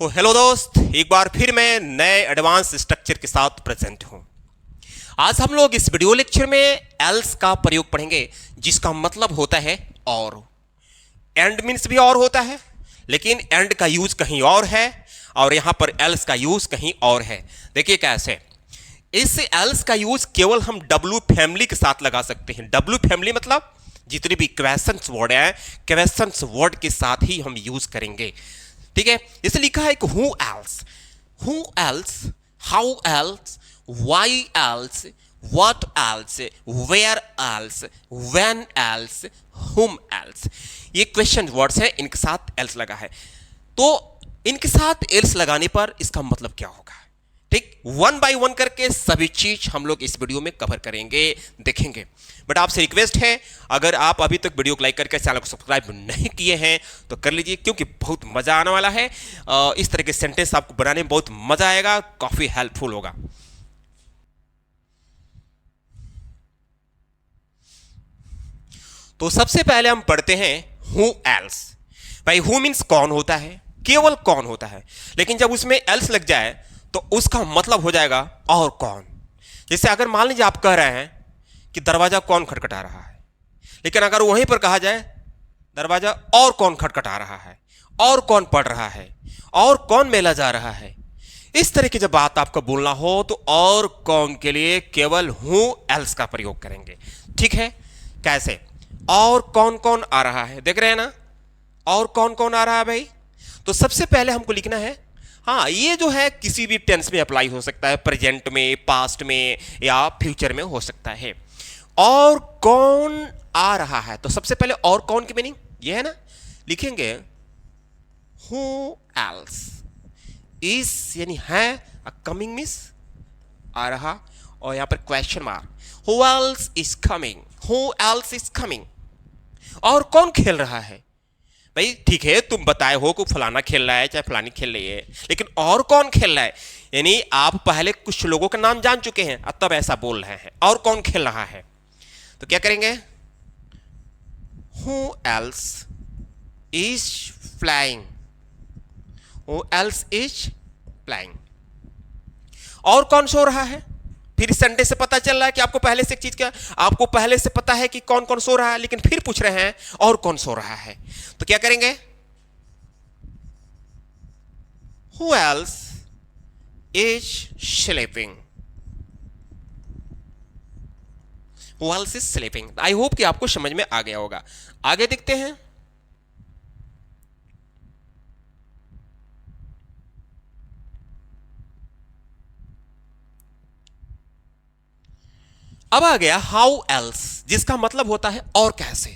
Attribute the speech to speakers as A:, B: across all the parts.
A: तो हेलो दोस्त, एक बार फिर मैं नए एडवांस स्ट्रक्चर के साथ प्रेजेंट हूं। आज हम लोग इस वीडियो लेक्चर में एल्स का प्रयोग पढ़ेंगे, जिसका मतलब होता है और। एंड मीन्स भी और होता है, लेकिन एंड का यूज कहीं और है और यहां पर एल्स का यूज कहीं और है। देखिए कैसे। इस एल्स का यूज केवल हम डब्ल्यू फैमिली के साथ लगा सकते हैं। डब्ल्यू फैमिली मतलब जितने भी क्वेश्चंस वर्ड हैं, क्वेश्चंस वर्ड के साथ ही हम यूज करेंगे। ठीक है, इसे लिखा है कि who else, how else, why else, what else, where else, when else, whom else. ये क्वेश्चन वर्ड्स हैं, इनके साथ एल्स लगा है। तो इनके साथ एल्स लगाने पर इसका मतलब क्या होगा, ठीक, वन बाय वन करके सभी चीज हम लोग इस वीडियो में कवर करेंगे, देखेंगे। बट आपसे रिक्वेस्ट है, अगर आप अभी तक वीडियो को लाइक करके चैनल को सब्सक्राइब नहीं किए हैं तो कर लीजिए, क्योंकि बहुत मजा आने वाला है। इस तरह के सेंटेंस आपको बनाने में बहुत मजा आएगा, काफी हेल्पफुल होगा। तो सबसे पहले हम पढ़ते हैं हु एल्स। भाई हु मीन्स कौन होता है, केवल कौन होता है, लेकिन जब उसमें एल्स लग जाए तो उसका मतलब हो जाएगा और कौन। जैसे अगर मान लीजिए आप कह रहे हैं कि दरवाजा कौन खटखटा रहा है, लेकिन अगर वहीं पर कहा जाए दरवाजा और कौन खटखटा रहा है, और कौन पढ़ रहा है, और कौन मेला जा रहा है, इस तरह की जब बात आपको बोलना हो तो और कौन के लिए केवल हु एल्स का प्रयोग करेंगे। ठीक है, कैसे। और कौन कौन आ रहा है, देख रहे हैं ना, और कौन कौन आ रहा है भाई। तो सबसे पहले हमको लिखना है, हाँ ये जो है किसी भी टेंस में अप्लाई हो सकता है, प्रेजेंट में, पास्ट में या फ्यूचर में हो सकता है। और कौन आ रहा है, तो सबसे पहले और कौन की मीनिंग ये है ना, लिखेंगे हु एल्स इज, यानी है, कमिंग मीन्स आ रहा, और यहां पर question mark, who else is coming, who else is coming. और कौन खेल रहा है भाई, ठीक है तुम बताए हो कि फलाना खेल रहा है चाहे फलानी खेल रही है, लेकिन और कौन खेल रहा है, यानी आप पहले कुछ लोगों का नाम जान चुके हैं और तब ऐसा बोल रहे हैं और कौन खेल रहा है। तो क्या करेंगे, who else is flying, who else is flying. और कौन सो रहा है, फिर सेंटेंस से पता चल रहा है कि आपको पहले से एक चीज क्या, आपको पहले से पता है कि कौन कौन सो रहा है, लेकिन फिर पूछ रहे हैं और कौन सो रहा है। तो क्या करेंगे, who else is sleeping, who else is sleeping. I hope कि आपको समझ में आ गया होगा। आगे देखते हैं। अब आ गया हाउ एल्स, जिसका मतलब होता है और कैसे,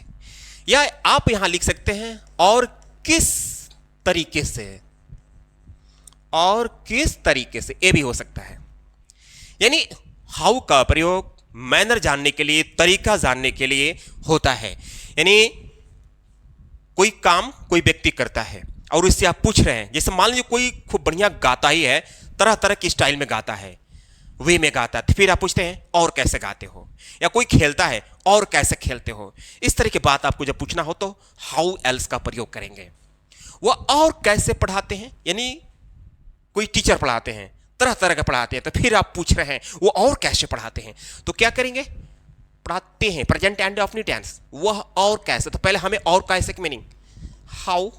A: या आप यहां लिख सकते हैं और किस तरीके से, और किस तरीके से, ये भी हो सकता है। यानी हाउ का प्रयोग मैनर जानने के लिए, तरीका जानने के लिए होता है। यानी कोई काम कोई व्यक्ति करता है और उससे आप पूछ रहे हैं, जैसे मान लीजिए कोई खूब बढ़िया गाता ही है, तरह तरह की स्टाइल में गाता है, वे में गाता है, तो फिर आप पूछते हैं और कैसे गाते हो। या कोई खेलता है और कैसे खेलते हो। इस तरह की बात आपको जब पूछना हो तो हाउ एल्स का प्रयोग करेंगे। वह और कैसे पढ़ाते हैं, यानी कोई टीचर पढ़ाते हैं, तरह तरह के पढ़ाते हैं, तो फिर आप पूछ रहे हैं वो और कैसे पढ़ाते हैं। तो क्या करेंगे, पढ़ाते हैं, प्रेजेंट एंड डेफिनिट टेंस, वह और कैसे। तो पहले हमें और कैसे की मीनिंग, हाउ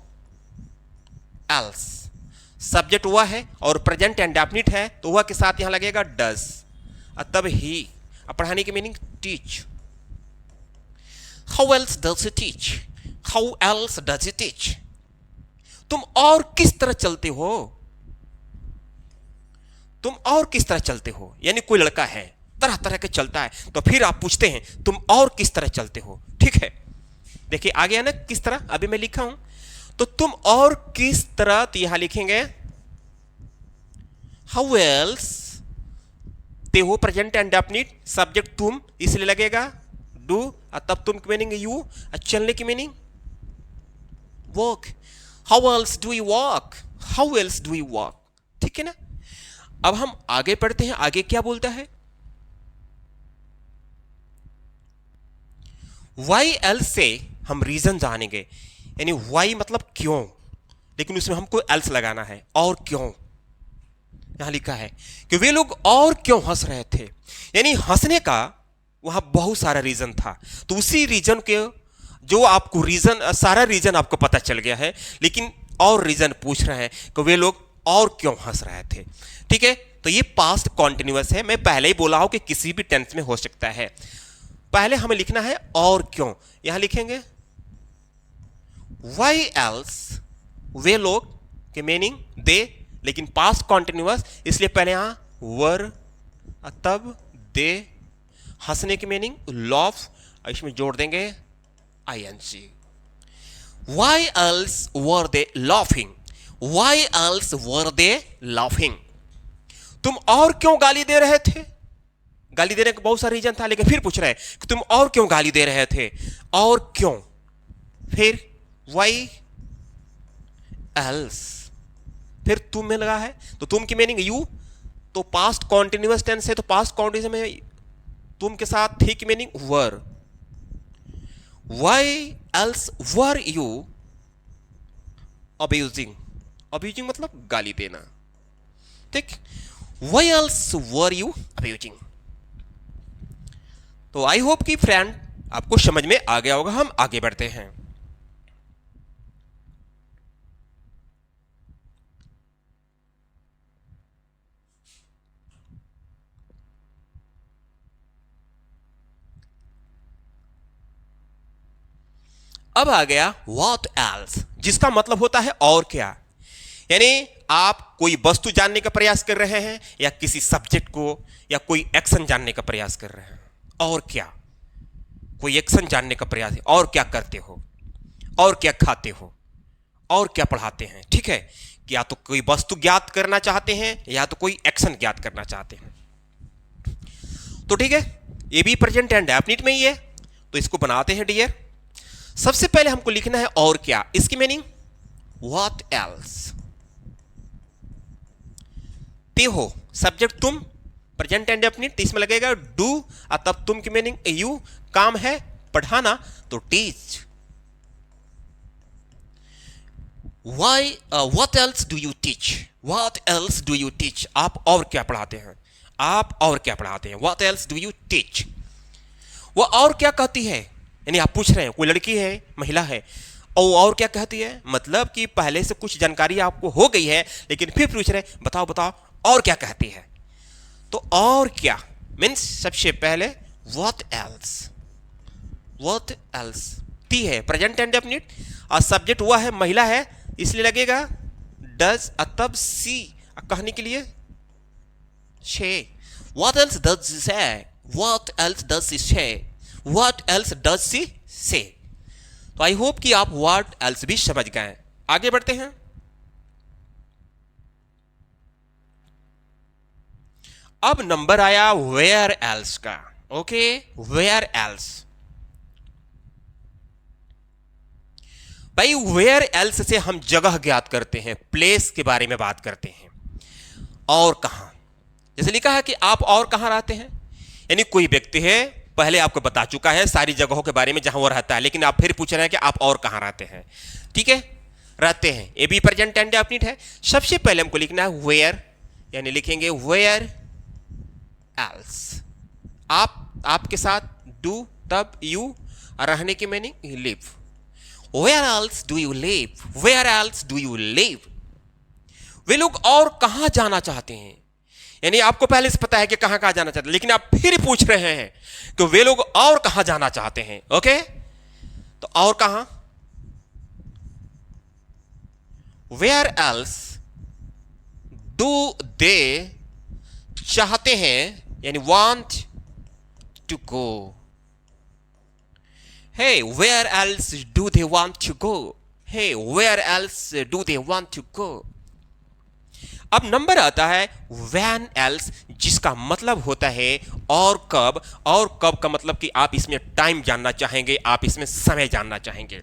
A: एल्स, सब्जेक्ट हुआ है और प्रेजेंट एंड डेफिनिट है, तो वह के साथ यहां लगेगा डज, तब ही। अब पढ़ाने की meaning teach, how else does he teach, how else does he teach. तुम और किस तरह चलते हो, तुम और किस तरह चलते हो, यानी कोई लड़का है तरह तरह के चलता है, तो फिर आप पूछते हैं तुम और किस तरह चलते हो। ठीक है, देखिए आ गया ना किस तरह, अभी मैं लिखा हूं, तो तुम और किस तरह, तो यहां लिखेंगे हाउ एल्स, ते हो प्रेजेंट एंड डेफिनिट, सब्जेक्ट तुम इसलिए लगेगा डू, तब तुम की मीनिंग यू, चलने की meaning walk, how else do you walk, how else do you walk. ठीक है ना। अब हम आगे पढ़ते हैं, आगे क्या बोलता है, वाई एल्स से हम रीजन जानेंगे, यानी वाई मतलब क्यों, लेकिन उसमें हमको एल्स लगाना है। और क्यों, यहां लिखा है कि वे लोग और क्यों हंस रहे थे, यानी हंसने का वहां बहुत सारा रीजन था। तो उसी रीजन के जो आपको रीजन, सारा रीजन आपको पता चल गया है, लेकिन और रीजन पूछ रहे हैं कि वे लोग और क्यों हंस रहे थे। ठीक है, तो ये पास्ट कॉन्टिन्यूअस है। मैं पहले ही बोला हूं कि किसी भी टेंस में हो सकता है। पहले हमें लिखना है और क्यों, यहां लिखेंगे वाई एल्स, वे लोग के मीनिंग दे, लेकिन पास्ट कॉन्टिन्यूअस इसलिए पहले यहां वर, तब दे, हंसने की मीनिंग लॉफ, इसमें जोड़ देंगे ing। Why else were they laughing? Why else were they laughing? तुम और क्यों गाली दे रहे थे? गाली देने का बहुत सारा रीजन था, लेकिन फिर पूछ रहे हैं कि तुम और क्यों गाली दे रहे थे, और क्यों, फिर why else, फिर तुम में लगा है तो तुम की मीनिंग यू, तो पास्ट कॉन्टिन्यूअस टेंस है तो पास्ट कॉन्टिन्यूअस में तुम के साथ थी की meaning were. Why else were you abusing? Abusing मतलब गाली देना, ठीक। Why else were you abusing? तो आई होप कि फ्रेंड आपको समझ में आ गया होगा। हम आगे बढ़ते हैं। अब आ गया what else, जिसका मतलब होता है और क्या। यानी आप कोई वस्तु जानने का प्रयास कर रहे हैं, या किसी सब्जेक्ट को या कोई एक्शन जानने का प्रयास कर रहे हैं। और क्या, कोई एक्शन जानने का प्रयास है, और क्या करते हो, और क्या खाते हो, और क्या पढ़ाते हैं। ठीक है, कि या तो कोई वस्तु ज्ञात करना चाहते हैं, या तो कोई एक्शन ज्ञात करना चाहते हैं। तो ठीक है, ये भी प्रेजेंट एंड डेफिनिट में ही है, तो इसको बनाते हैं डियर। सबसे पहले हमको लिखना है और क्या, इसकी मीनिंग व्हाट एल्स। ते हो सब्जेक्ट तुम, प्रेजेंट एंड डेफिनिट, इसमें लगेगा डू, और तब तुम की मीनिंग यू, काम है पढ़ाना तो teach. Why what else do you teach, what else do you teach, आप और क्या पढ़ाते हैं, आप और क्या पढ़ाते हैं, what else do you teach. वो और क्या कहती है, यानी आप पूछ रहे हैं कोई लड़की है, महिला है, और क्या कहती है, मतलब कि पहले से कुछ जानकारी आपको हो गई है, लेकिन फिर पूछ रहे बताओ बताओ और क्या कहती है। तो और क्या मीन्स सबसे पहले what else, what else T है प्रेजेंट एंड डेफिनिट, और सब्जेक्ट हुआ है महिला है, इसलिए लगेगा डज, तब सी कहने के लिए शे। व्हाट एल्स डज शी से, व्हाट एल्स डज शी से, व्हाट एल्स डज शी से। तो आई होप कि आप व्हाट एल्स भी समझ गए। आगे बढ़ते हैं। अब नंबर आया वेयर एल्स का। Okay, where else. भाई वेयर एल्स से हम जगह ज्ञात करते हैं, प्लेस के बारे में बात करते हैं। और कहां, जैसे लिखा है कि आप और कहां रहते हैं, यानी कोई व्यक्ति है, पहले आपको बता चुका है सारी जगहों के बारे में जहां वो रहता है, लेकिन आप फिर पूछ रहे हैं कि आप और कहां रहते हैं। ठीक है, रहते हैं, ये भी प्रेजेंट एंड डेफिनिट है। सबसे पहले हमको लिखना है वेयर, यानी लिखेंगे वेयर एल्स। आपके साथ डू, तब यू, रहने की meaning live. Where else do you live, where else do you live. वे लोग और कहां जाना चाहते हैं, यानी आपको पहले से पता है कि कहां कहां जाना चाहते हैं, लेकिन आप फिर पूछ रहे हैं कि वे लोग और कहां जाना चाहते हैं। ओके, तो और कहां, वेयर एल्स डू दे चाहते हैं, यानी want to go. Hey where else do they want to go, hey where else do they want to go. अब नंबर आता है व्हेन एल्स, जिसका मतलब होता है और कब। और कब का मतलब कि आप इसमें टाइम जानना चाहेंगे, आप इसमें समय जानना चाहेंगे।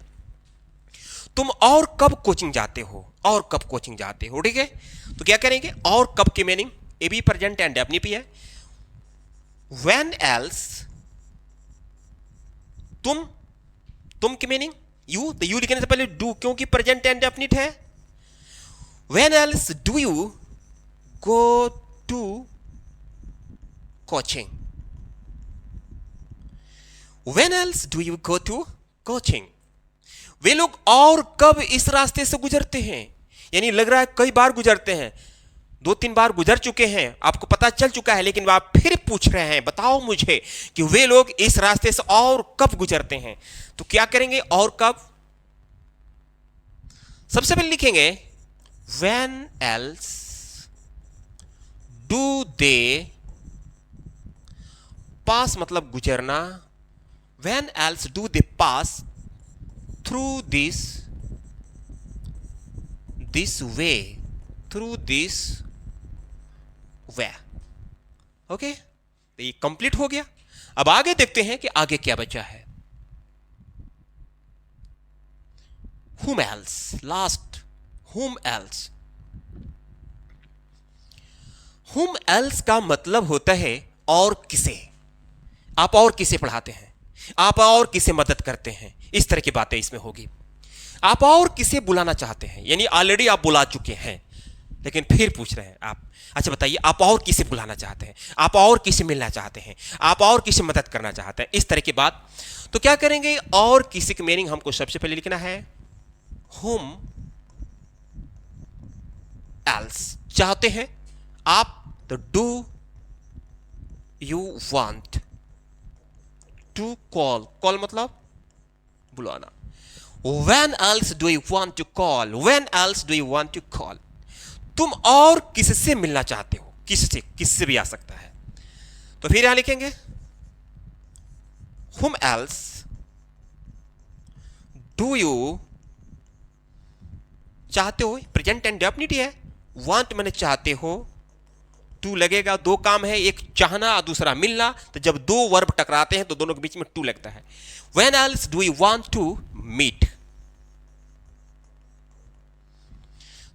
A: तुम और कब कोचिंग जाते हो, और कब कोचिंग जाते हो। ठीक है, तो क्या करेंगे, और कब की मीनिंग ए भी प्रेजेंट एंड डेफिनिट भी है। व्हेन एल्स तुम की मीनिंग यू, तो यू लिखने से पहले डू, क्योंकि प्रेजेंट एंड डेफिनिट है, When else do you go to coaching? When else do you go to coaching? वे लोग और कब इस रास्ते से गुजरते हैं, यानी लग रहा है कई बार गुजरते हैं, 2-3 बार गुजर चुके हैं, आपको पता चल चुका है, लेकिन आप फिर पूछ रहे हैं बताओ मुझे कि वे लोग इस रास्ते से और कब गुजरते हैं। तो क्या करेंगे और कब? सबसे पहले लिखेंगे when else do they pass, मतलब गुजरना, when else do they pass through this way, through this way। Okay, तो ये कंप्लीट हो गया। अब आगे देखते हैं कि आगे क्या बचा है। whom else, last whom else। whom else का मतलब होता है और किसे, आप और किसे पढ़ाते हैं, आप और किसे मदद करते हैं, इस तरह की बातें इसमें होगी। आप और किसे बुलाना चाहते हैं, यानी ऑलरेडी आप बुला चुके हैं लेकिन फिर पूछ रहे हैं आप, अच्छा बताइए आप और किसे बुलाना चाहते हैं, आप और किसे मिलना चाहते हैं, आप और किसे मदद करना चाहते हैं, इस तरह की बात। तो क्या करेंगे, और किसी की मीनिंग हमको सबसे पहले लिखना है whom else, चाहते हैं आप तो do you want to call, call मतलब बुलाना। when else do you want to call, when else do you want to call, तुम और किससे मिलना चाहते हो, किससे, किससे भी आ सकता है। तो फिर यहां लिखेंगे whom else do you, चाहते हो प्रेजेंट एंड डेफिनिट है, वांट मैंने चाहते हो, टू लगेगा, दो काम है, एक चाहना और दूसरा मिलना, तो जब दो वर्ब टकराते हैं तो दोनों के बीच में टू लगता है। when else do you want to meet।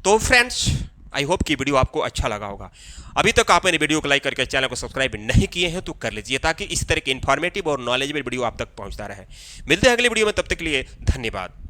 A: तो फ्रेंड्स आई होप कि वीडियो आपको अच्छा लगा होगा। अभी तक आप मेरे वीडियो को लाइक करके चैनल को सब्सक्राइब नहीं किए हैं तो कर लीजिए, ताकि इस तरह के इंफॉर्मेटिव और नॉलेजेबल वीडियो आप तक पहुंचता रहे। मिलते हैं अगले वीडियो में, तब तक के लिए धन्यवाद।